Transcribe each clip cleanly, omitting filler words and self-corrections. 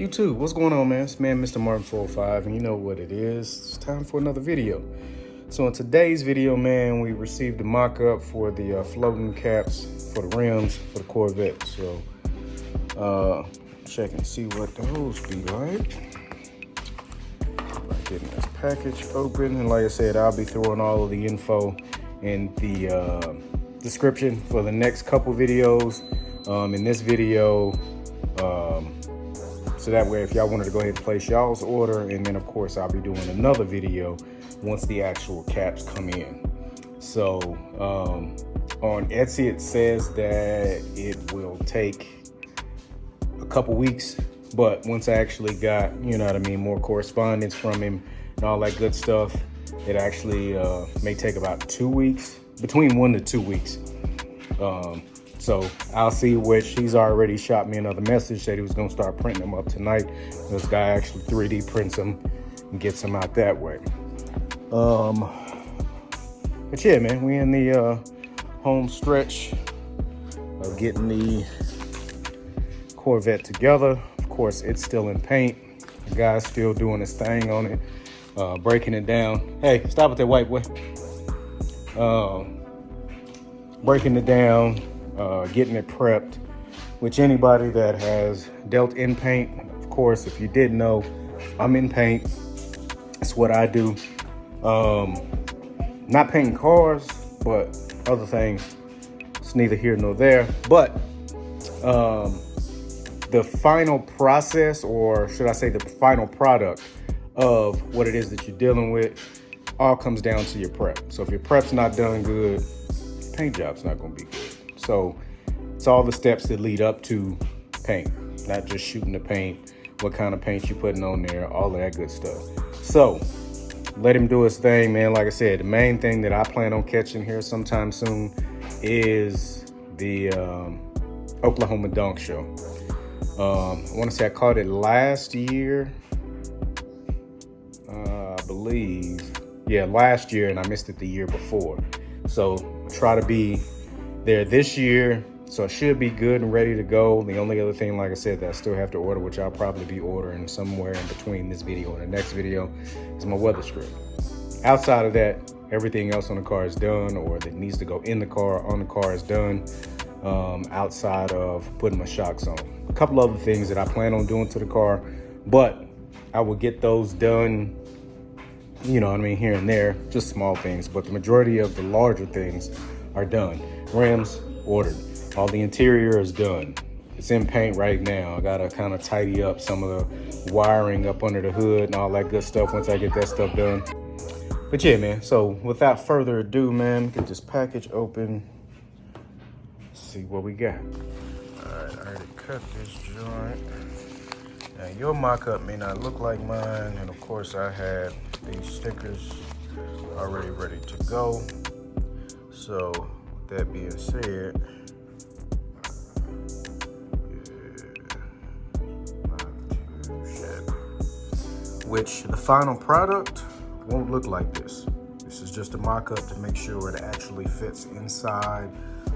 YouTube, what's going on, man? It's man Mr. Martin 405, and you know what it is. It's time for another video. So in today's video, man, we received a mock-up for the floating caps for the rims for the Corvette. So check and see what those be like. By getting this package open, and like I said, I'll be throwing all of the info in the description for the next couple videos. In this video, so that way if y'all wanted to go ahead and place y'all's order, and then of course I'll be doing another video once the actual caps come in. So on Etsy it says that it will take a couple weeks, but once I actually got, you know what I mean, more correspondence from him and all that good stuff, it actually may take about 2 weeks, between 1 to 2 weeks. So I'll see which. He's already shot me another message, said he was gonna start printing them up tonight. This guy actually 3D prints them and gets them out that way. But yeah, man, we in the home stretch of getting the Corvette together. Of course, it's still in paint. The guy's still doing his thing on it, breaking it down. Hey, stop with that white boy. Breaking it down, getting it prepped, which anybody that has dealt in paint, of course, if you didn't know, I'm in paint. That's what I do. Not painting cars, but other things. It's neither here nor there. But the final process, or should I say the final product of what it is that you're dealing with, all comes down to your prep. So if your prep's not done good, paint job's not going to be good. So it's all the steps that lead up to paint, not just shooting the paint, what kind of paint you putting on there, all of that good stuff. So let him do his thing, man. Like I said, the main thing that I plan on catching here sometime soon is the Oklahoma Dunk Show. I want to say I caught it last year, I believe. Yeah, last year, and I missed it the year before. So try to be there this year, so it should be good and ready to go. The only other thing, like I said, that I still have to order, which I'll probably be ordering somewhere in between this video and the next video, is my weather strip. Outside of that, everything else on the car is done, or that needs to go in the car on the car is done, outside of putting my shocks on. A couple other things that I plan on doing to the car, but I will get those done, you know what I mean, here and there, just small things, but the majority of the larger things are done. Rims ordered, all the interior is done. It's in paint right now. I gotta kind of tidy up some of the wiring up under the hood and all that good stuff once I get that stuff done. But yeah, man, so without further ado, man, get this package open. Let's see what we got. All right, I already cut this joint. Now your mock-up may not look like mine, and of course I had these stickers already ready to go. So with that being said, which the final product won't look like this. This is just a mock-up to make sure it actually fits inside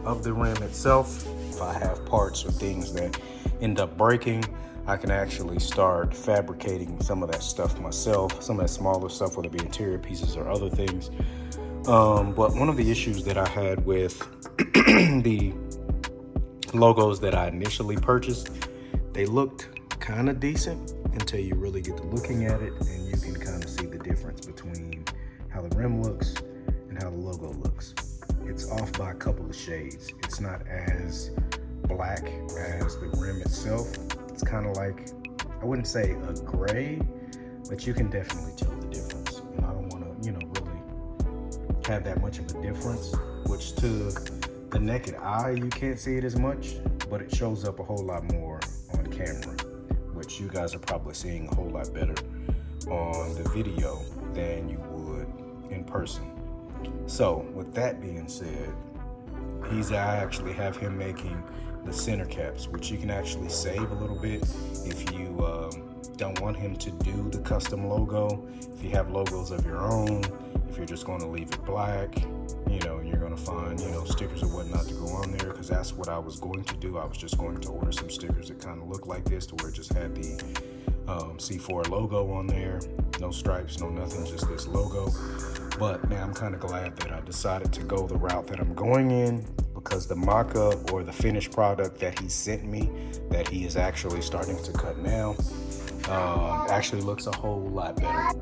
of the rim itself. If I have parts or things that end up breaking, I can actually start fabricating some of that stuff myself, some of that smaller stuff, whether it be interior pieces or other things. But one of the issues that I had with the logos that I initially purchased, they looked kind of decent until you really get to looking at it, and you can kind of see the difference between how the rim looks and how the logo looks. It's off by a couple of shades. It's not as black as the rim itself. It's kind of like, I wouldn't say a gray, but you can definitely tell the difference. And I don't want to, you know, really have that much of a difference, which to the naked eye, you can't see it as much, but it shows up a whole lot more on camera, which you guys are probably seeing a whole lot better on the video than you would in person. So with that being said, I actually have him making the center caps, which you can actually save a little bit if you don't want him to do the custom logo. If you have logos of your own, if you're just going to leave it black, you know, you're going to find, you know, stickers or whatnot to go on there, because that's what I was going to do. I was just going to order some stickers that kind of look like this, to where it just had the C4 logo on there. No stripes, no nothing, just this logo. But now I'm kind of glad that I decided to go the route that I'm going in, because the mock-up or the finished product that he sent me, that he is actually starting to cut now, actually looks a whole lot better.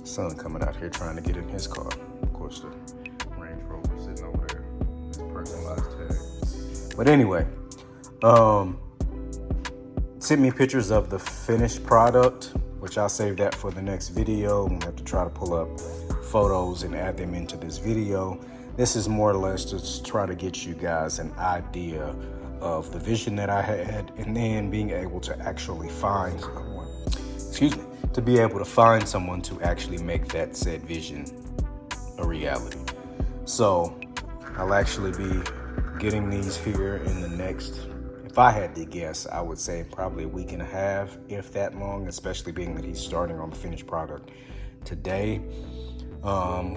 Son coming out here trying to get in his car. Of course, the Range Rover sitting over there. His personalized tag. But anyway, sent me pictures of the finished product, which I'll save that for the next video. I'm gonna have to try to pull up photos and add them into this video. This is more or less just try to get you guys an idea of the vision that I had, and then being able to actually find someone, to be able to find someone to actually make that said vision a reality. So I'll actually be getting these here in the next, if I had to guess, I would say probably a week and a half, if that long, especially being that he's starting on the finished product today,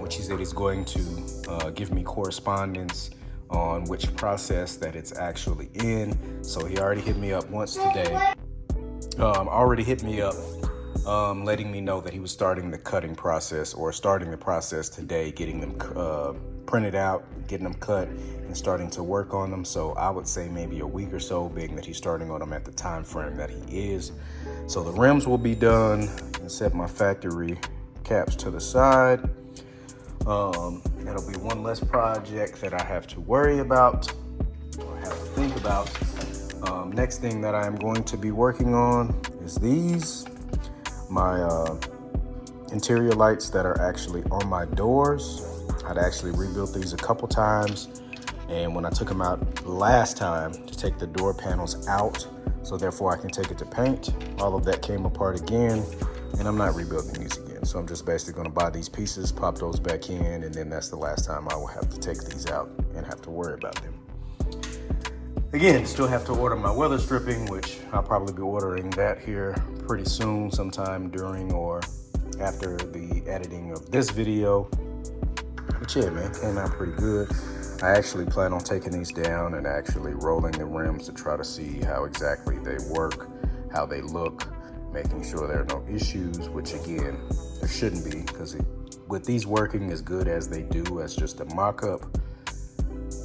which he said he's going to give me correspondence on which process that it's actually in. So he already hit me up once today. Already hit me up letting me know that he was starting the cutting process, or starting the process today, getting them printed out, getting them cut, and starting to work on them. So I would say maybe a week or so, being that he's starting on them at the time frame that he is. So the rims will be done, and set my factory caps to the side. That'll be one less project that I have to worry about or have to think about. Next thing that I'm going to be working on is these, my interior lights that are actually on my doors. I'd actually rebuilt these a couple times, and when I took them out last time to take the door panels out, so therefore I can take it to paint, all of that came apart again, and I'm not rebuilding these again. So I'm just basically going to buy these pieces, pop those back in, and then that's the last time I will have to take these out and have to worry about them. Again, still have to order my weather stripping, which I'll probably be ordering that here pretty soon, sometime during or after the editing of this video. But yeah, man, came out pretty good. I actually plan on taking these down and actually rolling the rims to try to see how exactly they work, how they look, making sure there are no issues, which again, there shouldn't be, because with these working as good as they do as just a mock-up,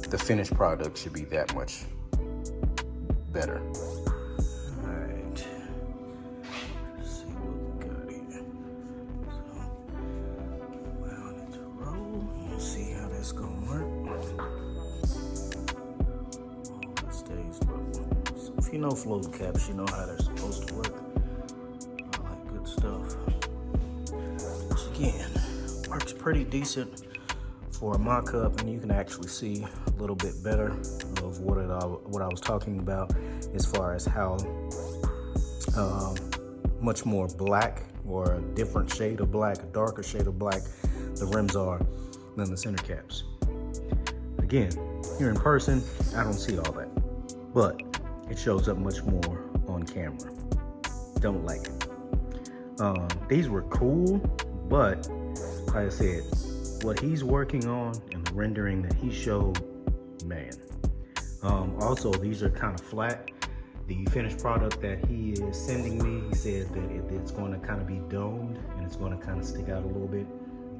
the finished product should be that much better. All right, let's see what we got here. So, well, I need to roll. We'll see how that's gonna work. Oh, it stays low. So if you know float caps, you know how they're supposed to work. All that good stuff. Which again, works pretty decent for a mock-up, and you can actually see a little bit better of what I was talking about, as far as how much more black, or a different shade of black, a darker shade of black, the rims are than the center caps. Again, here in person, I don't see all that, but it shows up much more on camera. Don't like it. These were cool, but like I said, what he's working on and the rendering that he showed, man. Also, these are kind of flat. The finished product that he is sending me, he said that it's going to kind of be domed and it's going to kind of stick out a little bit.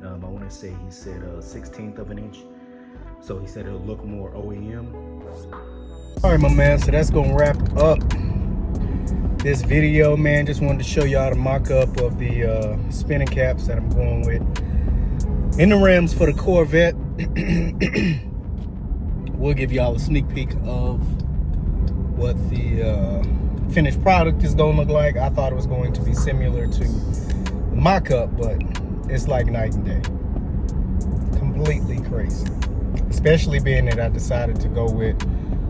I want to say he said a 1/16 of an inch. So he said it'll look more OEM. All right, my man, so that's going to wrap up this video, man. Just wanted to show y'all the mock-up of the spinning caps that I'm going with in the rims for the Corvette. We'll give y'all a sneak peek of what the finished product is going to look like. I thought it was going to be similar to the mock-up, but it's like night and day. Completely crazy. Especially being that I decided to go with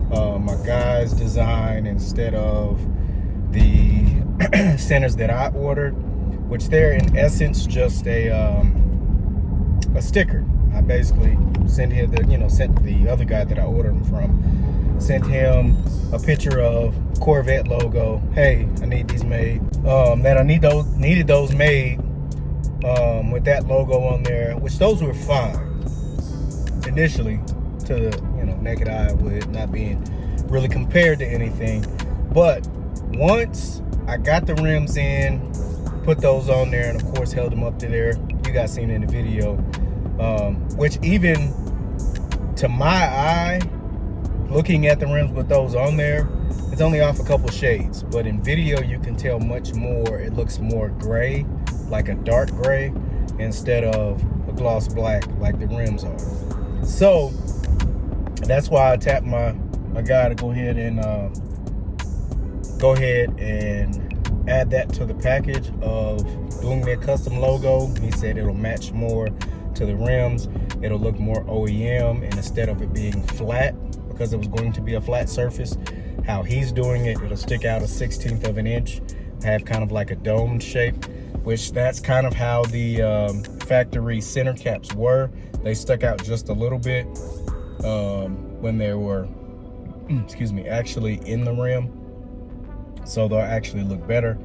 my guy's design instead of the centers that I ordered, which they're in essence just a sticker. I basically sent him sent the other guy that I ordered them from, sent him a picture of Corvette logo. Hey, I need these made. That I needed those made with that logo on there, which those were fine initially to the naked eye, with not being really compared to anything. But once I got the rims in, put those on there, and of course held them up to there. You guys seen it in the video, which even to my eye, looking at the rims with those on there, it's only off a couple shades, but in video you can tell much more. It looks more gray, like a dark gray, instead of a gloss black like the rims are. So that's why I tapped my guy to go ahead and add that to the package of doing their custom logo. He said it'll match more to the rims. It'll look more OEM, and instead of it being flat, because it was going to be a flat surface, how he's doing it, it'll stick out a 1/16 of an inch, have kind of like a domed shape, which that's kind of how the factory center caps were. They stuck out just a little bit when they were, excuse me, actually in the rim. So they'll actually look better.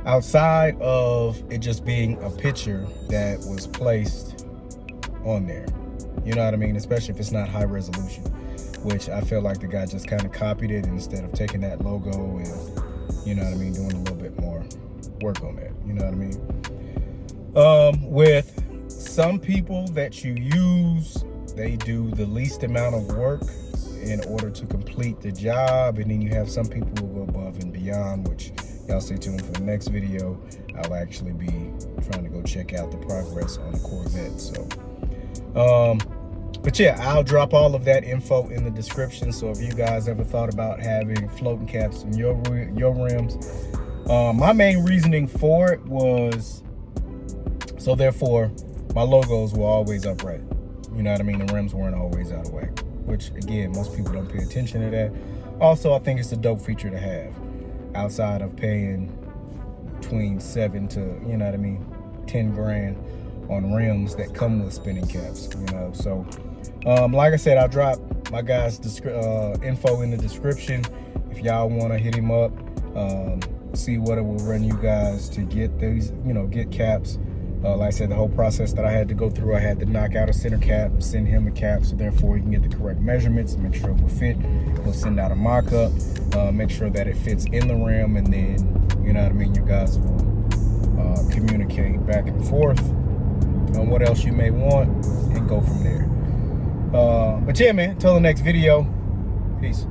Outside of it just being a picture that was placed on there. You know what I mean? Especially if it's not high resolution, which I feel like the guy just kind of copied it instead of taking that logo and, you know what I mean, doing a little bit more work on that. You know what I mean? With some people that you use, they do the least amount of work in order to complete the job, and then you have some people who go above and beyond, which y'all stay tuned for the next video. I'll actually be trying to go check out the progress on the Corvette. So but yeah, I'll drop all of that info in the description. So if you guys ever thought about having floating caps in your rims, my main reasoning for it was so therefore my logos were always upright. You know what I mean? The rims weren't always out of whack, which again, most people don't pay attention to that. Also, I think it's a dope feature to have outside of paying between 7 to, you know what I mean, 10 grand on rims that come with spinning caps, you know. So like I said, I'll drop my guy's info in the description if y'all want to hit him up, see what it will run you guys to get these, you know, get caps. Like I said, the whole process that I had to go through, I had to knock out a center cap, send him a cap, so therefore he can get the correct measurements, make sure it will fit. He'll send out a mock-up, make sure that it fits in the rim, and then, you know what I mean, you guys will communicate back and forth on what else you may want and go from there. But yeah, man, till the next video, peace.